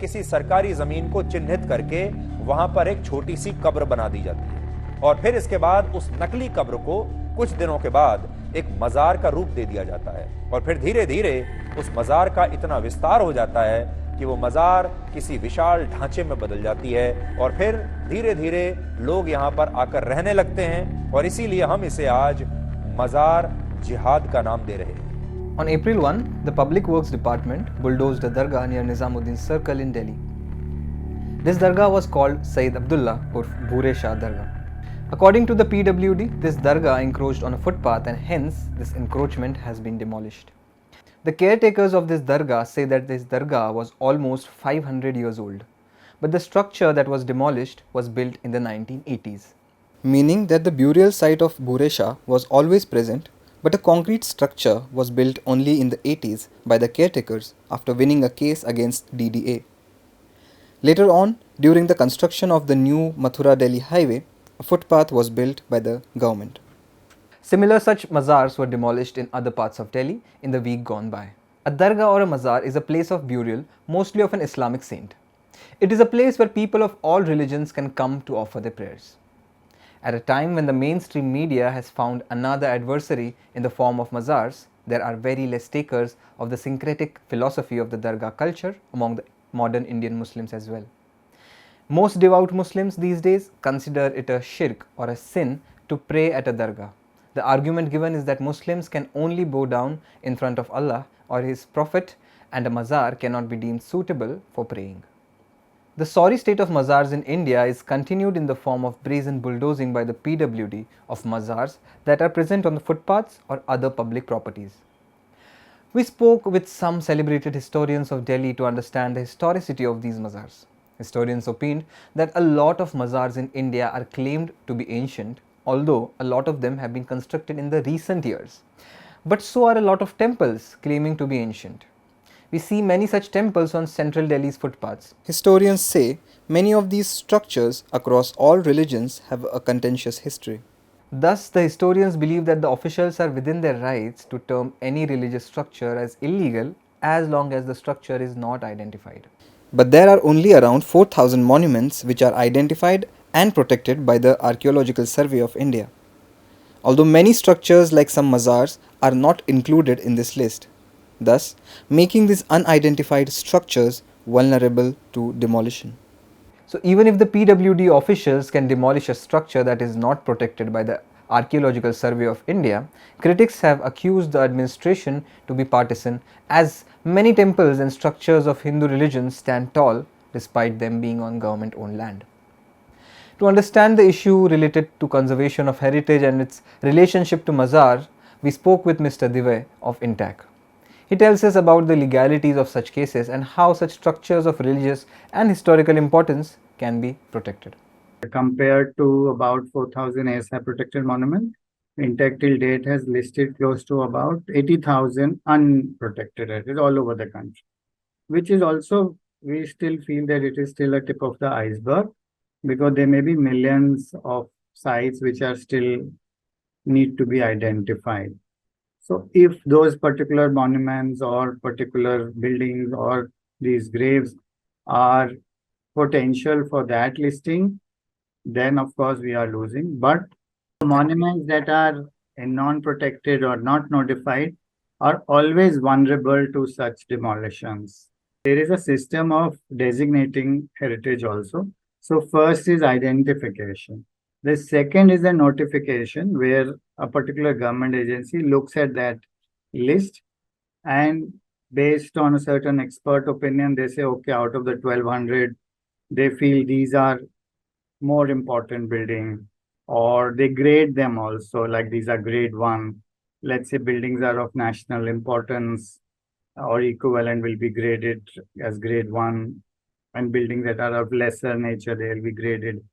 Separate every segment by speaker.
Speaker 1: किसी सरकारी जमीन को चिन्हित करके वहां पर एक छोटी सी कब्र बना दी जाती है और फिर इसके बाद उस नकली कब्र को कुछ दिनों के बाद एक मजार का रूप दे दिया जाता है और फिर धीरे धीरे उस मजार का इतना विस्तार हो जाता है कि वो मजार किसी विशाल ढांचे में बदल जाती है और फिर धीरे धीरे लोग यहाँ पर आकर रहने लगते हैं और इसीलिए हम इसे आज मजार जिहाद का नाम दे रहे हैं।
Speaker 2: On April 1, the Public Works Department bulldozed a Dargah near Nizamuddin Circle in Delhi. This Dargah was called Syed Abdullah or Bhurai Shah Dargah. According to the PWD, this Dargah encroached on a footpath and hence this encroachment has been demolished. The caretakers of this Dargah say that this Dargah was almost 500 years old, but the structure that was demolished was built in the 1980s. Meaning that the burial site of Bhurai Shah was always present, but a concrete structure was built only in the 80s by the caretakers after winning a case against DDA. Later on, during the construction of the new Mathura-Delhi highway, a footpath was built by the government. Similar such mazars were demolished in other parts of Delhi in the week gone by. A dargah or a mazar is a place of burial, mostly of an Islamic saint. It is a place where people of all religions can come to offer their prayers. At a time when the mainstream media has found another adversary in the form of mazars, there are very less takers of the syncretic philosophy of the dargah culture among the modern Indian Muslims as well. Most devout Muslims these days consider it a shirk or a sin to pray at a dargah. The argument given is that Muslims can only bow down in front of Allah or His Prophet and a mazar cannot be deemed suitable for praying. The sorry state of mazars in India is continued in the form of brazen bulldozing by the PWD of mazars that are present on the footpaths or other public properties. We spoke with some celebrated historians of Delhi to understand the historicity of these mazars. Historians opined that a lot of mazars in India are claimed to be ancient, although a lot of them have been constructed in the recent years. But so are a lot of temples claiming to be ancient. We see many such temples on central Delhi's footpaths. Historians say many of these structures across all religions have a contentious history. Thus, the historians believe that the officials are within their rights to term any religious structure as illegal as long as the structure is not identified. But there are only around 4,000 monuments which are identified and protected by the Archaeological Survey of India. Although many structures like some mazars are not included in this list, thus making these unidentified structures vulnerable to demolition. So even if the PWD officials can demolish a structure that is not protected by the Archaeological Survey of India, critics have accused the administration to be partisan, as many temples and structures of Hindu religion stand tall despite them being on government-owned land. To understand the issue related to conservation of heritage and its relationship to Mazar, we spoke with Mr. Divay of INTACH. He tells us about the legalities of such cases and how such structures of religious and historical importance can be protected.
Speaker 3: Compared to about 4,000 ASI protected monuments, INTACH till date has listed close to about 80,000 unprotected areas all over the country, which is also, we still feel that it is still a tip of the iceberg, because there may be millions of sites which are still need to be identified. So if those particular monuments or particular buildings or these graves are potential for that listing, then of course we are losing. But monuments that are non-protected or not notified are always vulnerable to such demolitions. There is a system of designating heritage also. So first is identification. The second is the notification, where a particular government agency looks at that list and based on a certain expert opinion, they say, okay, out of the 1,200, they feel these are more important buildings, or they grade them also, like these are grade 1. Let's say buildings are of national importance or equivalent will be graded as grade 1, and buildings that are of lesser nature, they will be graded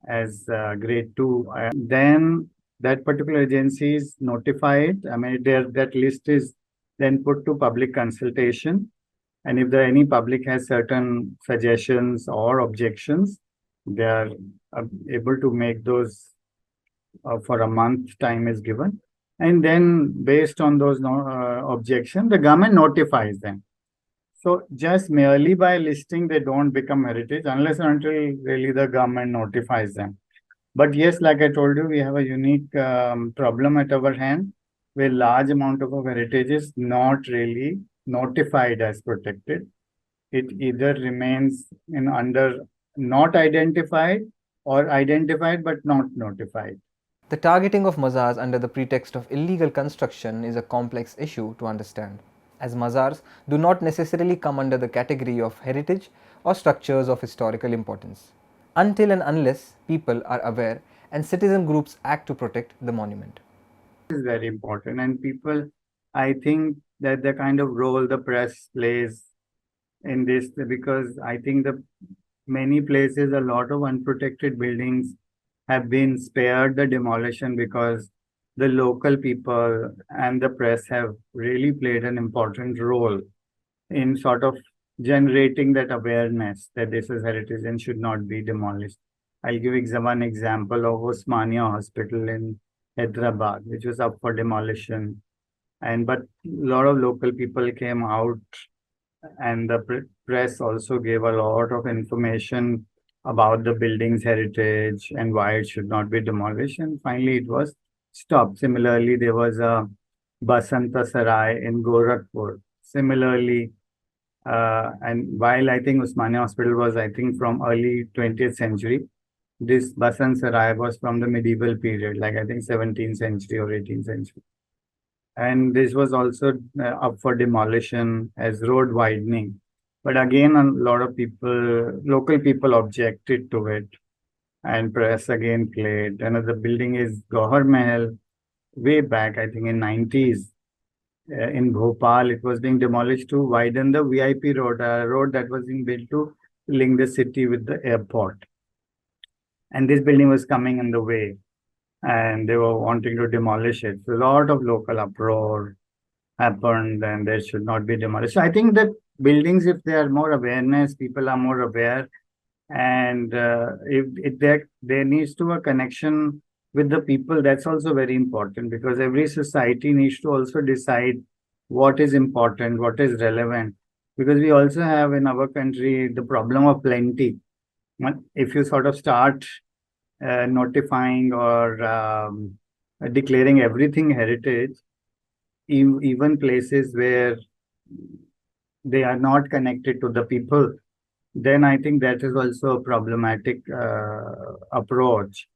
Speaker 3: as grade 2. Then that particular agency is notified. I mean, that list is then put to public consultation. And if there any public has certain suggestions or objections, they are able to make those for a month time is given. And then based on those objections, the government notifies them. So just merely by listing, they don't become heritage unless and until really the government notifies them. But yes, like I told you, we have a unique problem at our hand where large amount of our heritage is not really notified as protected. It either remains in under not identified or identified but not notified.
Speaker 2: The targeting of mazars under the pretext of illegal construction is a complex issue to understand, as mazars do not necessarily come under the category of heritage or structures of historical importance, until and unless people are aware and citizen groups act to protect the monument.
Speaker 3: This is very important, and people, I think that the kind of role the press plays in this, because I think the many places, a lot of unprotected buildings have been spared the demolition because the local people and the press have really played an important role in sort of generating that awareness that this is heritage and should not be demolished. I'll give one example of Osmania Hospital in Hyderabad, which was up for demolition. But a lot of local people came out, and the press also gave a lot of information about the building's heritage and why it should not be demolished. And finally, it was stopped. Similarly, there was a Basanta Sarai in Gorakhpur. Similarly, and while I think Osmania Hospital was, I think, from early 20th century, this Basant Sarai was from the medieval period, like I think 17th century or 18th century. And this was also up for demolition as road widening. But again, a lot of people, local people objected to it, and press again played. Another building is Gauhar Mahal, way back, I think in 90s. In Bhopal, it was being demolished to widen the VIP road, a road that was being built to link the city with the airport. And this building was coming in the way, and they were wanting to demolish it. So a lot of local uproar happened, and they should not be demolished. So I think that buildings, if there are more awareness, people are more aware, and if there needs to be a connection with the people, that's also very important, because every society needs to also decide what is important, what is relevant, because we also have in our country the problem of plenty. If you sort of start notifying or declaring everything heritage, even places where they are not connected to the people, then I think that is also a problematic approach.